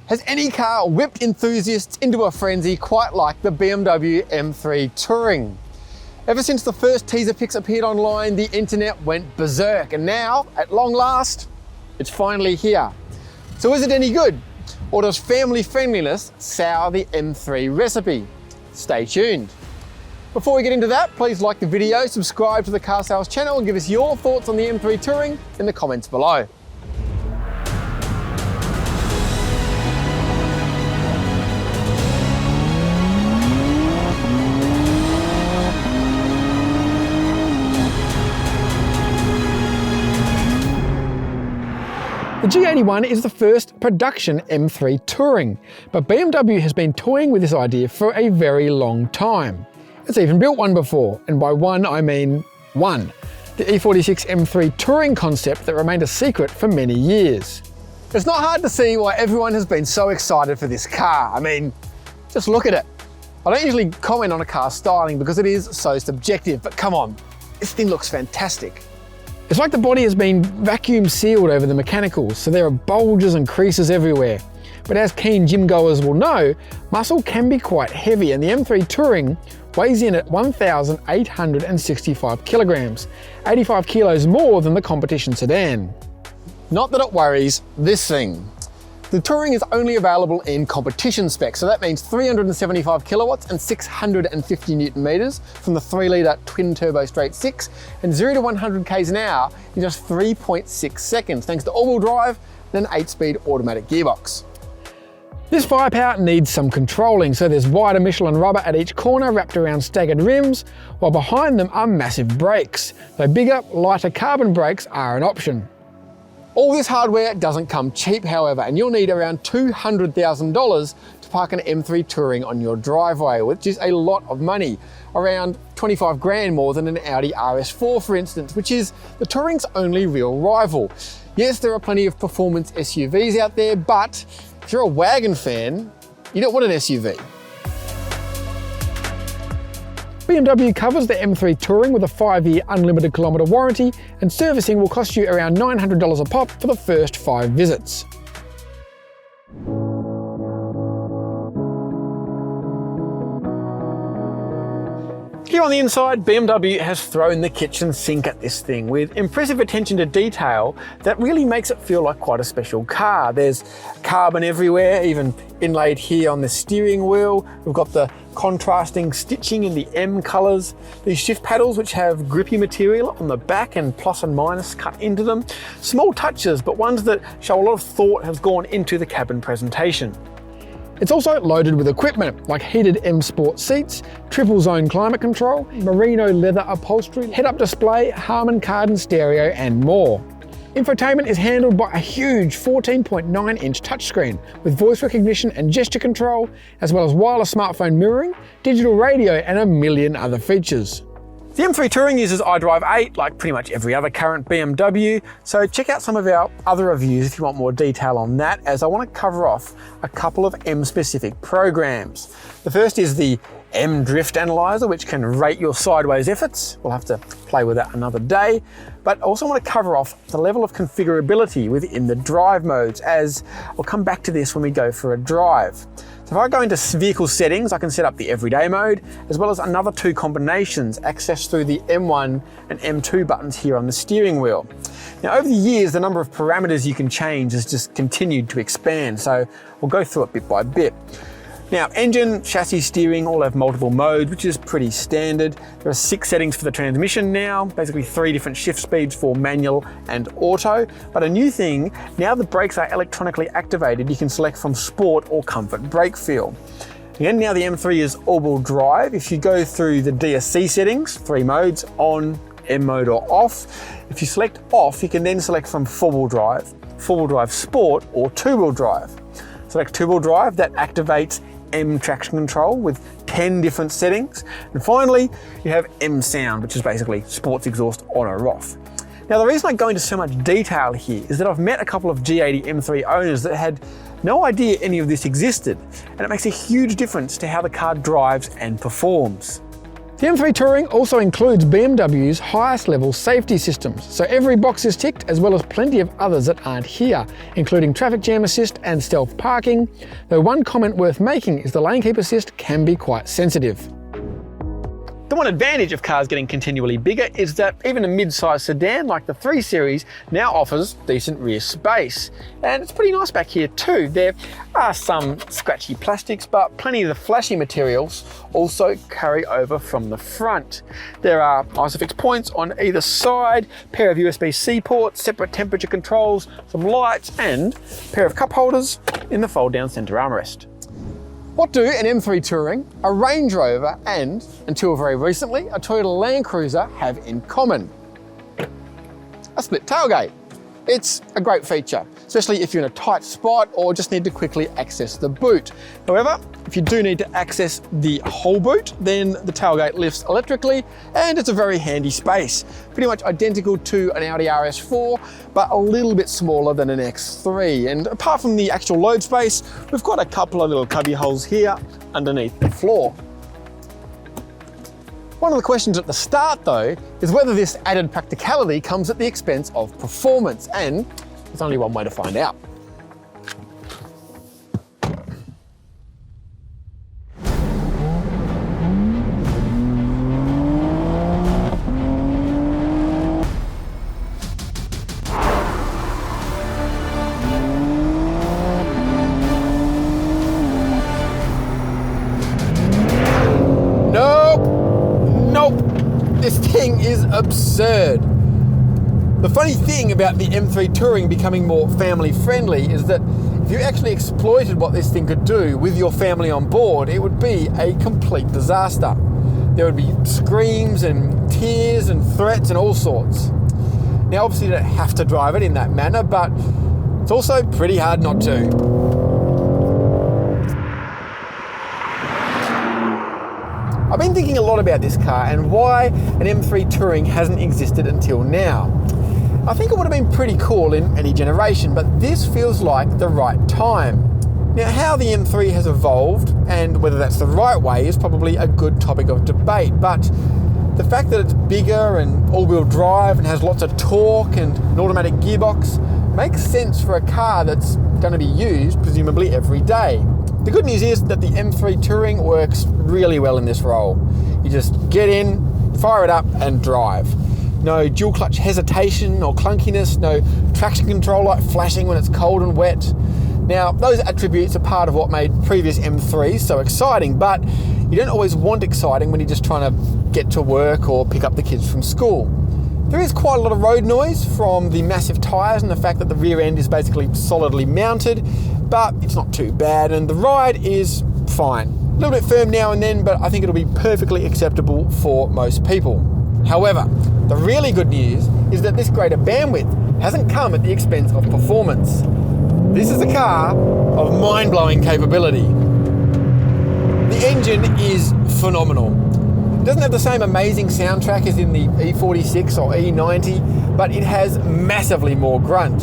Has any car whipped enthusiasts into a frenzy quite like the BMW M3 Touring? Ever since the first teaser pics appeared online, the internet went berserk, and now, at long last, it's finally here. So is it any good? Or does family friendliness sour the M3 recipe? Stay tuned. Before we get into that, please like the video, subscribe to the Car Sales channel, and give us your thoughts on the M3 Touring in the comments below. The G81 is the first production M3 Touring, but BMW has been toying with this idea for a very long time. It's even built one before, and by one I mean one. The E46 M3 Touring concept that remained a secret for many years. It's not hard to see why everyone has been so excited for this car. I mean, just look at it. I don't usually comment on a car's styling because it is so subjective, but come on, this thing looks fantastic. It's like the body has been vacuum sealed over the mechanicals, so there are bulges and creases everywhere. But as keen gym goers will know, muscle can be quite heavy, and the M3 Touring weighs in at 1,865 kilograms, 85 kilos more than the competition sedan. Not that it worries this thing. The Touring is only available in competition specs, so that means 375 kilowatts and 650 newton meters from the 3-litre twin-turbo straight 6, and 0 to 100 k's an hour in just 3.6 seconds, thanks to all-wheel drive and an 8-speed automatic gearbox. This firepower needs some controlling, so there's wider Michelin rubber at each corner wrapped around staggered rims, while behind them are massive brakes, though bigger, lighter carbon brakes are an option. All this hardware doesn't come cheap, however, and you'll need around $200,000 to park an M3 Touring on your driveway, which is a lot of money. Around 25 grand more than an Audi RS4, for instance, which is the Touring's only real rival. Yes, there are plenty of performance SUVs out there, but if you're a Wagon fan, you don't want an SUV. BMW covers the M3 Touring with a 5-year unlimited kilometre warranty, and servicing will cost you around $900 a pop for the first 5 visits. Here on the inside, BMW has thrown the kitchen sink at this thing with impressive attention to detail that really makes it feel like quite a special car. There's carbon everywhere, even inlaid here on the steering wheel. We've got the contrasting stitching in the M colours. These shift paddles, which have grippy material on the back and plus and minus cut into them. Small touches, but ones that show a lot of thought has gone into the cabin presentation. It's also loaded with equipment like heated M Sport seats, triple zone climate control, merino leather upholstery, head-up display, Harman Kardon stereo and more. Infotainment is handled by a huge 14.9-inch touchscreen with voice recognition and gesture control, as well as wireless smartphone mirroring, digital radio and a million other features. The M3 Touring uses iDrive 8 like pretty much every other current BMW, so check out some of our other reviews if you want more detail on that, as I want to cover off a couple of M-specific programs. The first is the M Drift Analyzer, which can rate your sideways efforts. We'll have to play with that another day. But I also want to cover off the level of configurability within the drive modes, as I'll come back to this when we go for a drive. So if I go into vehicle settings, I can set up the everyday mode, as well as another 2 combinations accessed through the M1 and M2 buttons here on the steering wheel. Now over the years, the number of parameters you can change has just continued to expand, so we'll go through it bit by bit. Now, engine, chassis, steering all have multiple modes, which is pretty standard. There are 6 settings for the transmission now, basically 3 different shift speeds for manual and auto. But a new thing, now the brakes are electronically activated, you can select from sport or comfort brake feel. Again, now the M3 is all-wheel drive. If you go through the DSC settings, 3 modes, on, M mode or off. If you select off, you can then select from 4-wheel drive sport or 2-wheel drive. Select 2-wheel drive, that activates M traction control with 10 different settings. And finally, you have M sound, which is basically sports exhaust on or off. Now, the reason I go into so much detail here is that I've met a couple of G80 M3 owners that had no idea any of this existed, and it makes a huge difference to how the car drives and performs. The M3 Touring also includes BMW's highest level safety systems, so every box is ticked, as well as plenty of others that aren't here, including traffic jam assist and stealth parking, though one comment worth making is the lane keep assist can be quite sensitive. The one advantage of cars getting continually bigger is that even a mid-sized sedan like the 3 Series now offers decent rear space. And it's pretty nice back here too. There are some scratchy plastics, but plenty of the flashy materials also carry over from the front. There are ISOFIX points on either side, pair of USB-C ports, separate temperature controls, some lights, and a pair of cup holders in the fold-down center armrest. What do an M3 Touring, a Range Rover, and, until very recently, a Toyota Land Cruiser have in common? A split tailgate. It's a great feature, especially if you're in a tight spot or just need to quickly access the boot. However, if you do need to access the whole boot, then the tailgate lifts electrically and it's a very handy space. Pretty much identical to an Audi RS4, but a little bit smaller than an X3. And apart from the actual load space, we've got a couple of little cubby holes here underneath the floor. One of the questions at the start though is whether this added practicality comes at the expense of performance, and there's only one way to find out. This thing is absurd. The funny thing about the M3 Touring becoming more family friendly is that if you actually exploited what this thing could do with your family on board, it would be a complete disaster. There would be screams and tears and threats and all sorts. Now obviously you don't have to drive it in that manner, but it's also pretty hard not to. I've been thinking a lot about this car and why an M3 Touring hasn't existed until now. I think it would have been pretty cool in any generation, but this feels like the right time. Now, how the M3 has evolved and whether that's the right way is probably a good topic of debate, but the fact that it's bigger and all-wheel drive and has lots of torque and an automatic gearbox makes sense for a car that's going to be used presumably every day. The good news is that the M3 Touring works really well in this role. You just get in, fire it up and drive. No dual clutch hesitation or clunkiness, no traction control light flashing when it's cold and wet. Now, those attributes are part of what made previous M3s so exciting, but you don't always want exciting when you're just trying to get to work or pick up the kids from school. There is quite a lot of road noise from the massive tyres and the fact that the rear end is basically solidly mounted, but it's not too bad and the ride is fine. A little bit firm now and then, but I think it'll be perfectly acceptable for most people. However, the really good news is that this greater bandwidth hasn't come at the expense of performance. This is a car of mind-blowing capability. The engine is phenomenal. It doesn't have the same amazing soundtrack as in the E46 or E90, but it has massively more grunt.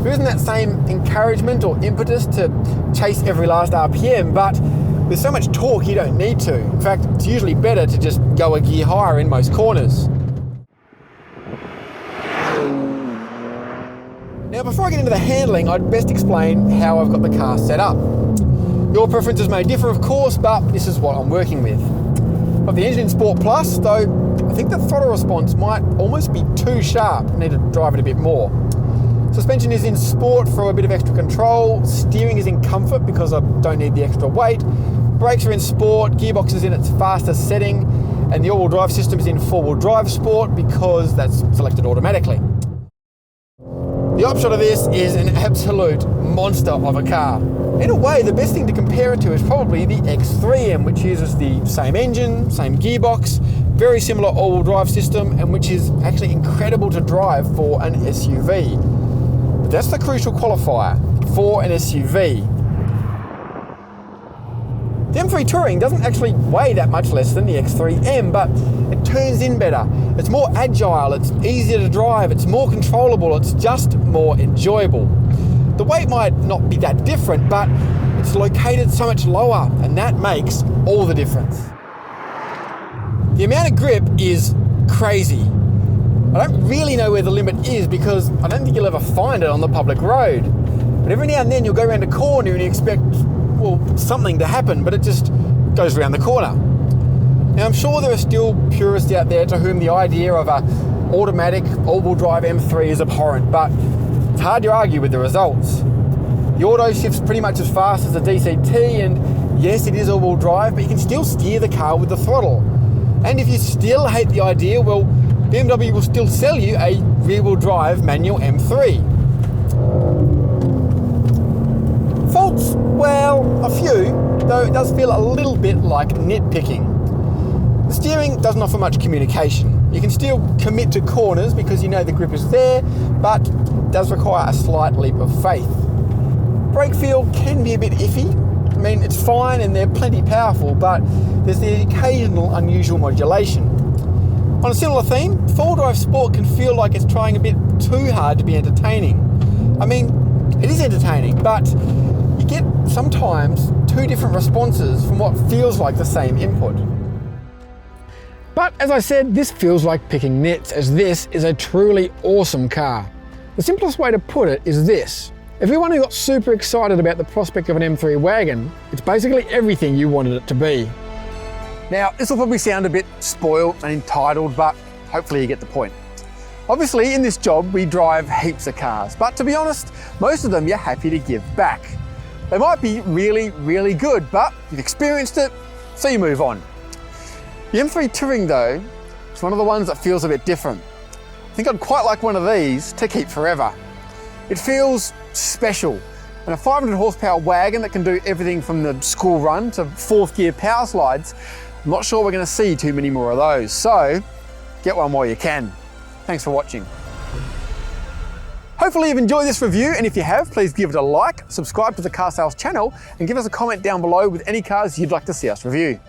There isn't that same encouragement or impetus to chase every last RPM, but with so much torque you don't need to. In fact, it's usually better to just go a gear higher in most corners. Now, before I get into the handling, I'd best explain how I've got the car set up. Your preferences may differ, of course, but this is what I'm working with. I've got the engine in Sport Plus, though I think the throttle response might almost be too sharp. I need to drive it a bit more. Suspension is in Sport for a bit of extra control. Steering is in Comfort because I don't need the extra weight. Brakes are in Sport, gearbox is in its fastest setting, and the all-wheel drive system is in 4-wheel drive Sport because that's selected automatically. The upshot of this is an absolute monster of a car. In a way, the best thing to compare it to is probably the X3M, which uses the same engine, same gearbox, very similar all-wheel drive system, and which is actually incredible to drive for an SUV. But that's the crucial qualifier for an SUV. The M3 Touring doesn't actually weigh that much less than the X3M, but it turns in better. It's more agile, it's easier to drive, it's more controllable, it's just more enjoyable. The weight might not be that different, but it's located so much lower, and that makes all the difference. The amount of grip is crazy. I don't really know where the limit is because I don't think you'll ever find it on the public road. But every now and then you'll go around a corner and you expect, well, something to happen, but it just goes around the corner. Now I'm sure there are still purists out there to whom the idea of a automatic all-wheel drive M3 is abhorrent, but it's hard to argue with the results. The auto shifts pretty much as fast as a DCT, and yes, it is all-wheel drive, but you can still steer the car with the throttle. And if you still hate the idea, well, BMW will still sell you a rear-wheel drive manual M3. Faults, well, a few, though it does feel a little bit like nitpicking. The steering doesn't offer much communication. You can still commit to corners because you know the grip is there, but it does require a slight leap of faith. Brake feel can be a bit iffy. I mean, it's fine and they're plenty powerful, but there's the occasional unusual modulation. On a similar theme, four-wheel drive sport can feel like it's trying a bit too hard to be entertaining. I mean, it is entertaining, but you get sometimes two different responses from what feels like the same input. But as I said, this feels like picking nits, as this is a truly awesome car. The simplest way to put it is this. If you're one who got super excited about the prospect of an M3 wagon, it's basically everything you wanted it to be. Now, this will probably sound a bit spoiled and entitled, but hopefully you get the point. Obviously, in this job, we drive heaps of cars, but to be honest, most of them you're happy to give back. They might be really, really good, but you've experienced it, so you move on. The M3 Touring though, is one of the ones that feels a bit different. I think I'd quite like one of these to keep forever. It feels special, and a 500 horsepower wagon that can do everything from the school run to fourth gear power slides, I'm not sure we're going to see too many more of those, so get one while you can. Thanks for watching. Hopefully you've enjoyed this review, and if you have, please give it a like, subscribe to the Car Sales channel, and give us a comment down below with any cars you'd like to see us review.